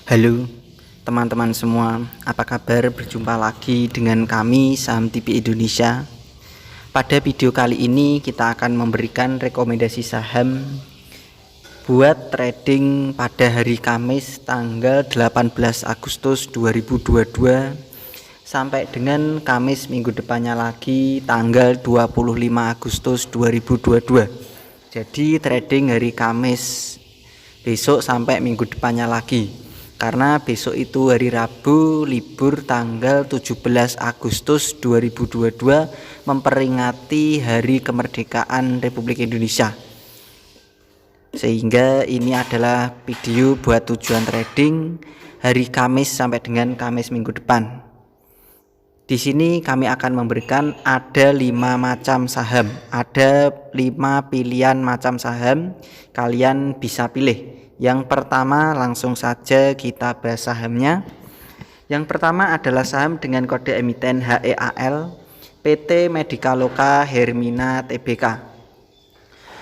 Halo teman-teman semua, apa kabar? Berjumpa lagi dengan kami Saham TV Indonesia. Pada video kali ini kita akan memberikan rekomendasi saham buat trading pada hari Kamis tanggal 18 Agustus 2022 sampai dengan Kamis minggu depannya lagi tanggal 25 Agustus 2022. Jadi trading hari Kamis besok sampai minggu depannya lagi. Karena besok itu hari Rabu libur tanggal 17 Agustus 2022 memperingati hari kemerdekaan Republik Indonesia. Sehingga ini adalah video buat tujuan trading hari Kamis sampai dengan Kamis minggu depan. Di sini kami akan memberikan ada 5 macam saham, ada 5 pilihan macam saham, kalian bisa pilih. Yang pertama langsung saja kita bahas sahamnya. Yang pertama adalah saham dengan kode emiten HEAL PT Medikaloka Hermina Tbk.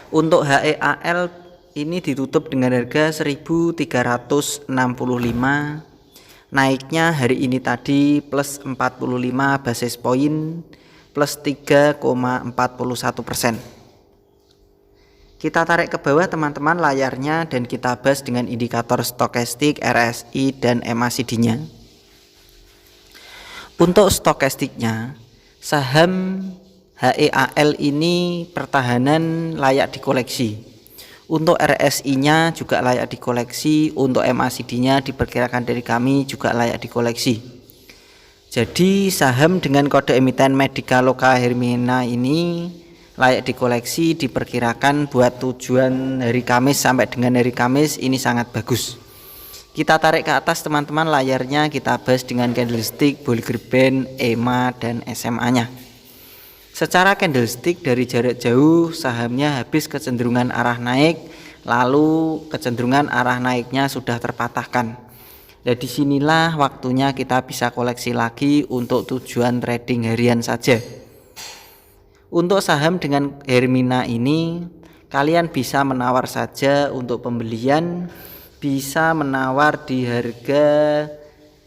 Untuk HEAL ini ditutup dengan harga 1.365, naiknya hari ini tadi plus 45 basis point plus 3,41%. Kita tarik ke bawah teman-teman layarnya dan kita bahas dengan indikator stokastik, RSI dan MACD-nya. Untuk stokastiknya, saham HEAL ini pertahanan layak dikoleksi. Untuk RSI-nya juga layak dikoleksi, untuk MACD-nya diperkirakan dari kami juga layak dikoleksi. Jadi saham dengan kode emiten Medikaloka Hermina ini layak dikoleksi, diperkirakan buat tujuan hari Kamis sampai dengan hari Kamis ini sangat bagus. Kita tarik ke atas teman-teman layarnya, kita bahas dengan candlestick, Bollinger Band, EMA dan SMA-nya. Secara candlestick dari jarak jauh sahamnya habis kecenderungan arah naik, lalu kecenderungan arah naiknya sudah terpatahkan. Nah, disinilah waktunya kita bisa koleksi lagi untuk tujuan trading harian saja. Untuk saham dengan Hermina ini kalian bisa menawar saja untuk pembelian, bisa menawar di harga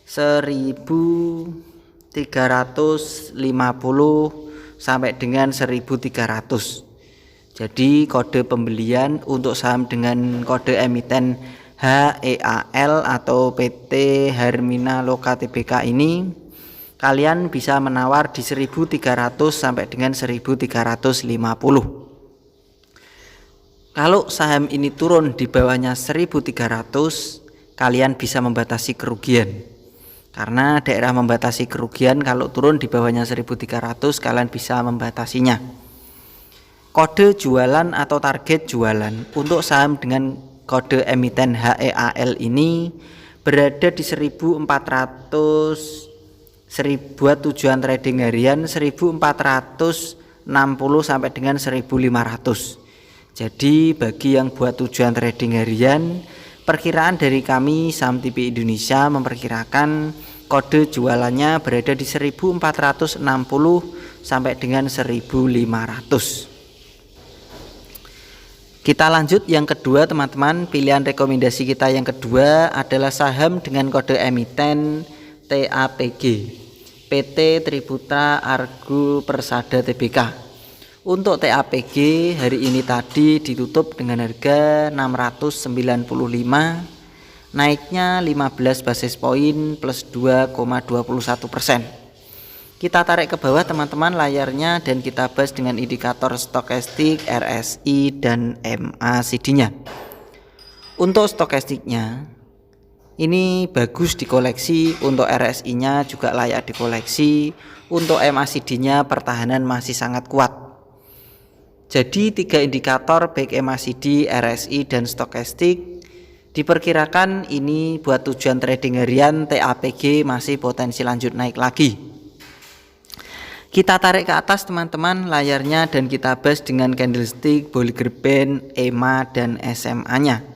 1.350 sampai dengan 1.300. Jadi kode pembelian untuk saham dengan kode emiten HEAL atau PT Hermina Loka Tbk ini kalian bisa menawar di 1.300 sampai dengan 1.350. Kalau saham ini turun di bawahnya 1.300, kalian bisa membatasi kerugian. Karena daerah membatasi kerugian kalau turun di bawahnya 1.300, kalian bisa membatasinya. Kode jualan atau target jualan untuk saham dengan kode emiten HEAL ini berada di 1.400 buat tujuan trading harian 1.460 sampai dengan 1.500. Jadi bagi yang buat tujuan trading harian, perkiraan dari kami Saham TV Indonesia memperkirakan kode jualannya berada di 1.460 sampai dengan 1.500. Kita lanjut yang kedua teman-teman. Pilihan rekomendasi kita yang kedua adalah saham dengan kode emiten TAPG PT Triputra Argo Persada Tbk. Untuk TAPG hari ini tadi ditutup dengan harga 695, naiknya 15 basis point plus 2,21%. Kita tarik ke bawah teman-teman layarnya dan kita bahas dengan indikator stokastik, RSI dan MACD-nya. Untuk stokastiknya ini bagus dikoleksi, untuk RSI-nya juga layak dikoleksi, untuk MACD-nya pertahanan masih sangat kuat. Jadi 3 indikator baik MACD, RSI dan stokastik diperkirakan ini buat tujuan trading harian TAPG masih potensi lanjut naik lagi. Kita tarik ke atas teman-teman layarnya dan kita bahas dengan candlestick, Bollinger Band, EMA dan SMA-nya.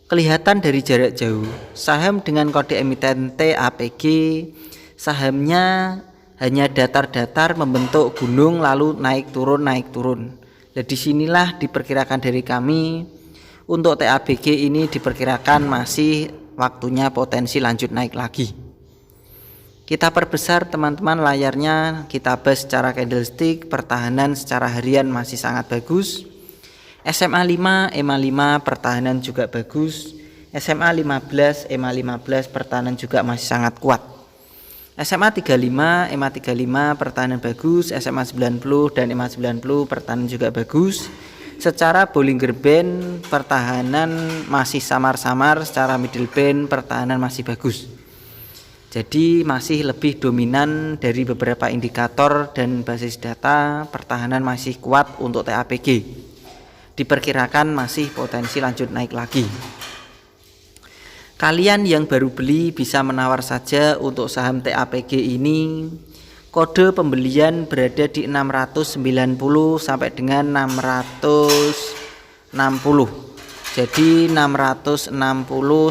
Kelihatan dari jarak jauh, saham dengan kode emiten TAPG, sahamnya hanya datar-datar membentuk gunung lalu naik turun. Nah, disinilah diperkirakan dari kami untuk TAPG ini diperkirakan masih waktunya potensi lanjut naik lagi. Kita perbesar teman-teman layarnya, kita bahas secara candlestick. Pertahanan secara harian masih sangat bagus. SMA 5, EMA 5 pertahanan juga bagus. SMA 15, EMA 15 pertahanan juga masih sangat kuat. SMA 35, EMA 35 pertahanan bagus. SMA 90 dan EMA 90 pertahanan juga bagus. Secara Bollinger Band pertahanan masih samar-samar, secara middle band pertahanan masih bagus. Jadi masih lebih dominan dari beberapa indikator dan basis data, pertahanan masih kuat untuk TAPG. Diperkirakan masih potensi lanjut naik lagi. Kalian yang baru beli bisa menawar saja untuk saham TAPG ini. Kode pembelian berada di 690 sampai dengan 660. Jadi 660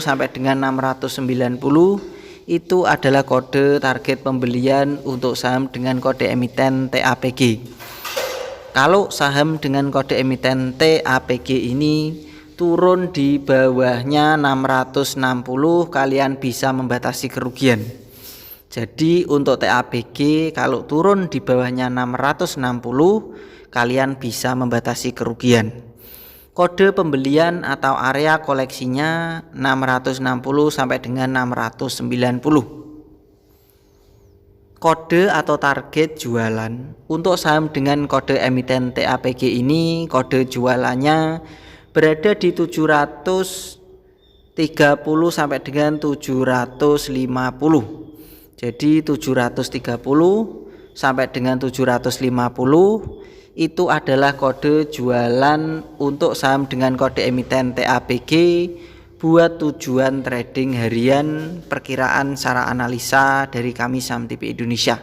sampai dengan 690 itu adalah kode target pembelian untuk saham dengan kode emiten TAPG. Kalau saham dengan kode emiten TAPG ini turun di bawahnya 660, kalian bisa membatasi kerugian. Jadi untuk TAPG kalau turun di bawahnya 660, kalian bisa membatasi kerugian. Kode pembelian atau area koleksinya 660 sampai dengan 690. Kode atau target jualan untuk saham dengan kode emiten TAPG ini, kode jualannya berada di 730 sampai dengan 750. Jadi 730 sampai dengan 750 itu adalah kode jualan untuk saham dengan kode emiten TAPG buat tujuan trading harian, perkiraan secara analisa dari kami Saham TV Indonesia.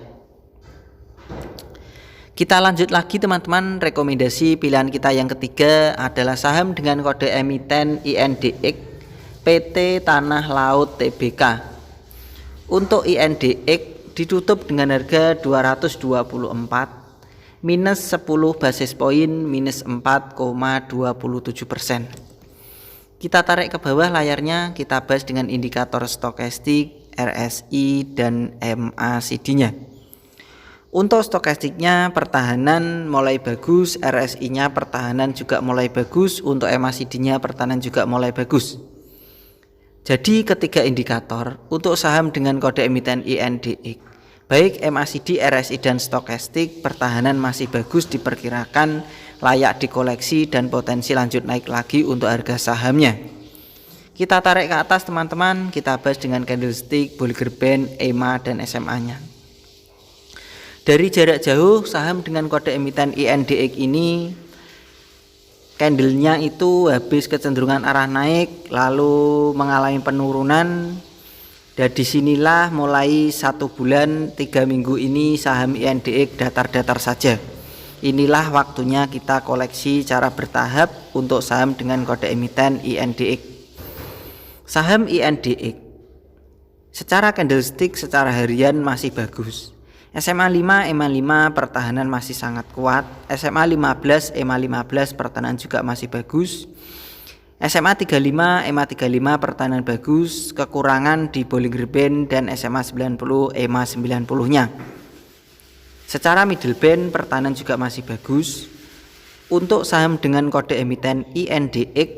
Kita lanjut lagi teman-teman, rekomendasi pilihan kita yang ketiga adalah saham dengan kode emiten INDX PT Tanah Laut Tbk. Untuk INDX ditutup dengan harga 224 minus 10 basis poin minus 4,27%. Kita tarik ke bawah layarnya, kita bahas dengan indikator stokastik, RSI dan MACD-nya. Untuk stokastiknya pertahanan mulai bagus, RSI-nya pertahanan juga mulai bagus, untuk MACD-nya pertahanan juga mulai bagus. Jadi ketiga indikator untuk saham dengan kode emiten INDX, baik MACD, RSI dan stokastik pertahanan masih bagus, diperkirakan layak dikoleksi dan potensi lanjut naik lagi untuk harga sahamnya. Kita tarik ke atas teman-teman, kita bahas dengan candlestick, Bollinger Band, EMA dan SMA-nya. Dari jarak jauh saham dengan kode emiten INDX ini candlenya itu habis kecenderungan arah naik lalu mengalami penurunan, dan disinilah mulai 1 bulan 3 minggu ini saham INDX datar-datar saja. Inilah waktunya kita koleksi cara bertahap untuk saham dengan kode emiten INDX. Saham INDX secara candlestick secara harian masih bagus. SMA 5, EMA 5 pertahanan masih sangat kuat. SMA 15, EMA 15 pertahanan juga masih bagus. SMA 35, EMA 35 pertahanan bagus. Kekurangan di Bollinger Band dan SMA 90, EMA 90-nya. Secara middle band pertahanan juga masih bagus. Untuk saham dengan kode emiten INDX,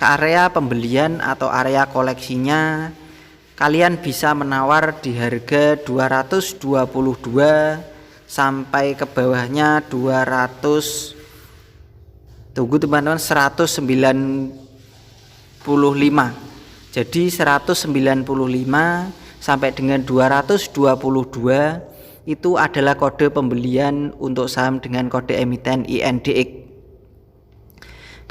ke area pembelian atau area koleksinya kalian bisa menawar di harga 222 sampai ke bawahnya 195. Jadi 195 sampai dengan 222 itu adalah kode pembelian untuk saham dengan kode emiten INDX.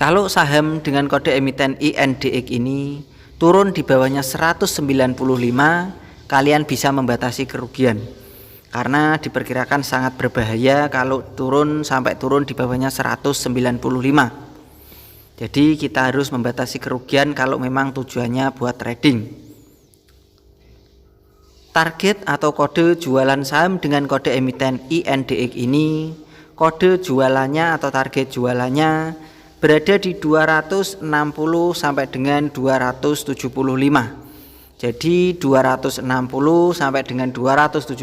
Kalau saham dengan kode emiten INDX ini turun di bawahnya 195, kalian bisa membatasi kerugian. Karena diperkirakan sangat berbahaya kalau sampai turun di bawahnya 195. Jadi kita harus membatasi kerugian kalau memang tujuannya buat trading. Target atau kode jualan saham dengan kode emiten INDX ini, kode jualannya atau target jualannya berada di 260 sampai dengan 275. Jadi 260 sampai dengan 275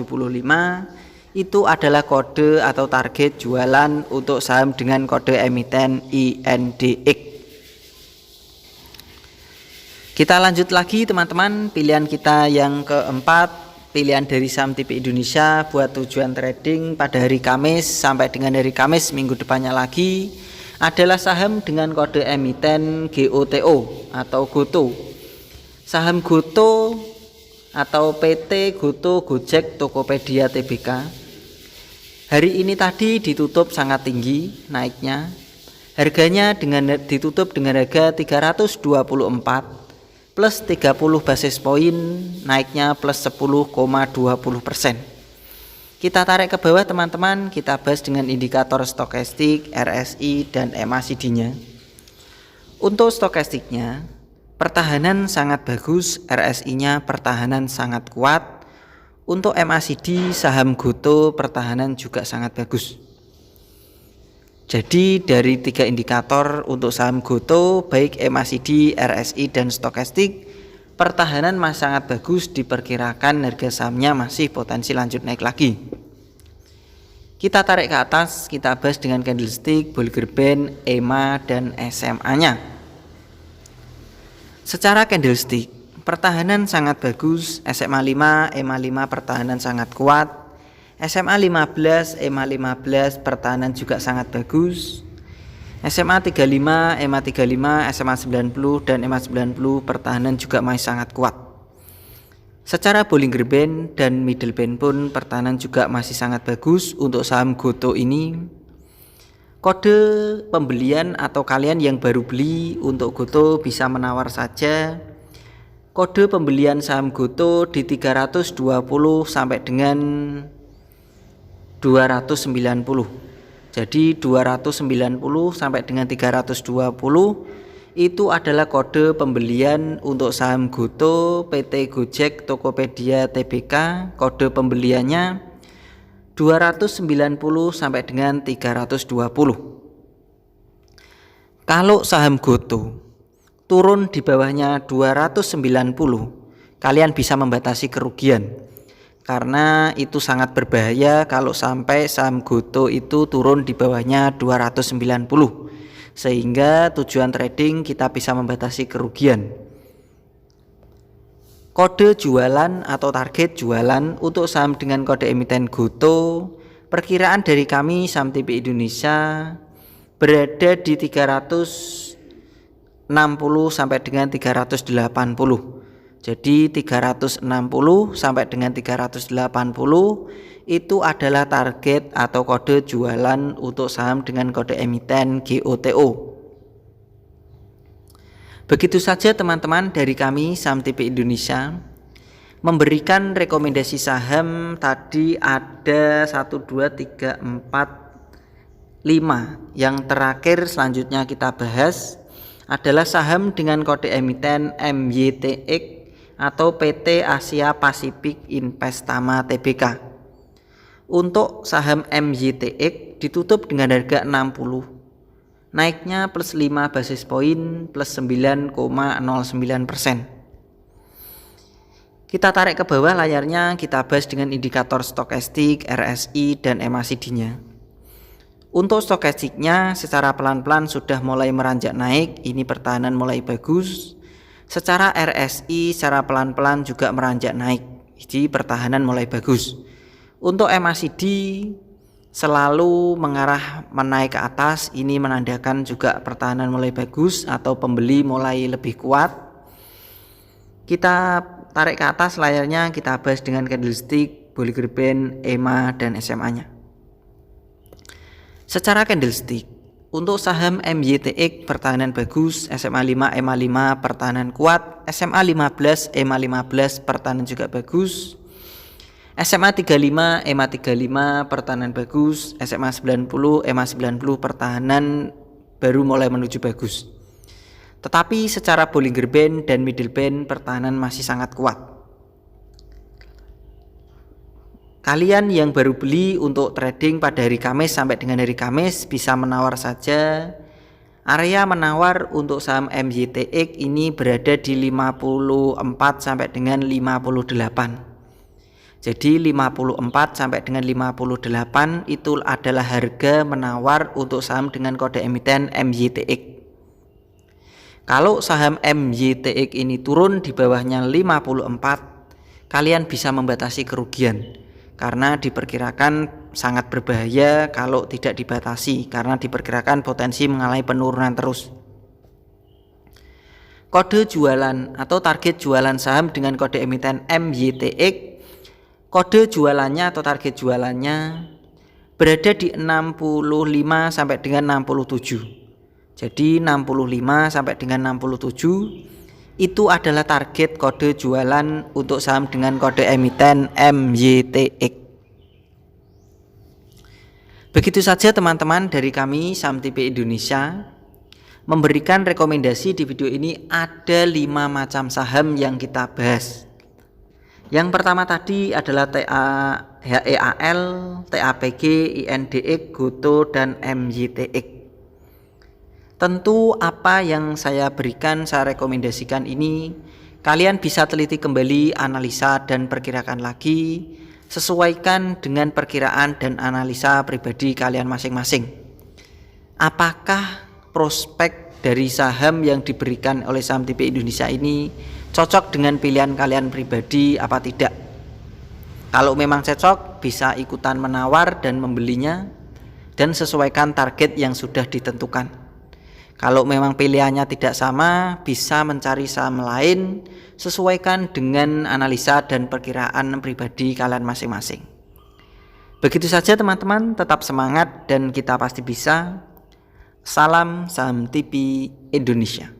itu adalah kode atau target jualan untuk saham dengan kode emiten INDX. Kita lanjut lagi teman-teman, pilihan kita yang keempat, pilihan dari saham TP Indonesia buat tujuan trading pada hari Kamis sampai dengan hari Kamis minggu depannya lagi adalah saham dengan kode emiten GOTO atau GOTO. Saham GOTO atau PT GOTO Gojek Tokopedia Tbk hari ini tadi ditutup sangat tinggi naiknya. Harganya ditutup dengan harga 324 plus 30 basis poin, naiknya plus 10,20%. Kita tarik ke bawah teman-teman, kita bahas dengan indikator stokastik, RSI dan MACD-nya. Untuk stokastiknya, pertahanan sangat bagus, RSI-nya pertahanan sangat kuat. Untuk MACD saham GOTO pertahanan juga sangat bagus. Jadi dari 3 indikator untuk saham GOTO baik MACD, RSI dan stokastik pertahanan masih sangat bagus, diperkirakan harga sahamnya masih potensi lanjut naik lagi. Kita tarik ke atas, kita bahas dengan candlestick, Bollinger Band, EMA dan SMA-nya. Secara candlestick pertahanan sangat bagus, SMA 5, EMA 5 pertahanan sangat kuat, SMA 15, EMA 15 pertahanan juga sangat bagus, SMA 35, EMA 35, SMA 90 dan EMA 90 pertahanan juga masih sangat kuat. Secara Bollinger Band dan Middle Band pun pertahanan juga masih sangat bagus untuk saham GOTO ini. Kode pembelian atau kalian yang baru beli untuk GOTO bisa menawar saja. Kode pembelian saham GOTO di 320 sampai dengan 290. Jadi 290 sampai dengan 320 itu adalah kode pembelian untuk saham GOTO PT Gojek Tokopedia Tbk. Kode pembeliannya 290 sampai dengan 320. Kalau saham GOTO turun di bawahnya 290, kalian bisa membatasi kerugian karena itu sangat berbahaya kalau sampai saham GOTO itu turun di bawahnya 290, sehingga tujuan trading kita bisa membatasi kerugian. Kode jualan atau target jualan untuk saham dengan kode emiten GOTO, perkiraan dari kami saham TP Indonesia berada di 360 sampai dengan 380. Jadi 360 sampai dengan 380 itu adalah target atau kode jualan untuk saham dengan kode emiten GOTO. Begitu saja teman-teman dari kami saham TP Indonesia. Memberikan rekomendasi saham tadi ada 1, 2, 3, 4, 5. Yang terakhir selanjutnya kita bahas adalah saham dengan kode emiten MYTX atau PT Asia Pacific Investama Tbk. Untuk saham MYTX ditutup dengan harga 60, naiknya plus 5 basis poin plus 9,09%. Kita tarik ke bawah layarnya, kita bahas dengan indikator stokastik, RSI dan MACD-nya. Untuk stokastiknya secara pelan-pelan sudah mulai meranjak naik, ini pertahanan mulai bagus. Secara RSI secara pelan-pelan juga meranjak naik, jadi pertahanan mulai bagus. Untuk MACD selalu mengarah menaik ke atas, ini menandakan juga pertahanan mulai bagus atau pembeli mulai lebih kuat. Kita tarik ke atas layarnya, kita bahas dengan candlestick, Bollinger Band, EMA dan SMA-nya. Secara candlestick untuk saham MYTX pertahanan bagus, SMA 5, EMA 5 pertahanan kuat, SMA 15, EMA 15 pertahanan juga bagus, SMA 35, EMA 35 pertahanan bagus, SMA 90, EMA 90 pertahanan baru mulai menuju bagus. Tetapi secara Bollinger Band dan Middle Band pertahanan masih sangat kuat. Kalian yang baru beli untuk trading pada hari Kamis sampai dengan hari Kamis bisa menawar saja Area menawar untuk saham MYTX ini berada di 54 sampai dengan 58. Jadi 54 sampai dengan 58 itu adalah harga menawar untuk saham dengan kode emiten MYTX. Kalau saham MYTX ini turun di bawahnya 54, kalian bisa membatasi kerugian karena diperkirakan sangat berbahaya kalau tidak dibatasi, karena diperkirakan potensi mengalami penurunan terus. Kode jualan atau target jualan saham dengan kode emiten MYTX, kode jualannya atau target jualannya berada di 65 sampai dengan 67. Jadi 65 sampai dengan 67 itu adalah target kode jualan untuk saham dengan kode emiten MYTX. Begitu saja teman-teman dari kami Saham TV Indonesia memberikan rekomendasi. Di video ini ada 5 macam saham yang kita bahas. Yang pertama tadi adalah HEAL, TAPG, INDX, GOTO, dan MYTX. Tentu apa yang saya berikan, saya rekomendasikan ini kalian bisa teliti kembali, analisa dan perkirakan lagi, sesuaikan dengan perkiraan dan analisa pribadi kalian masing-masing. Apakah prospek dari saham yang diberikan oleh Saham TV Indonesia ini cocok dengan pilihan kalian pribadi apa tidak? Kalau memang cocok, bisa ikutan menawar dan membelinya dan sesuaikan target yang sudah ditentukan. Kalau memang pilihannya tidak sama, bisa mencari saham lain, sesuaikan dengan analisa dan perkiraan pribadi kalian masing-masing. Begitu saja teman-teman, tetap semangat dan kita pasti bisa. Salam Saham TV Indonesia.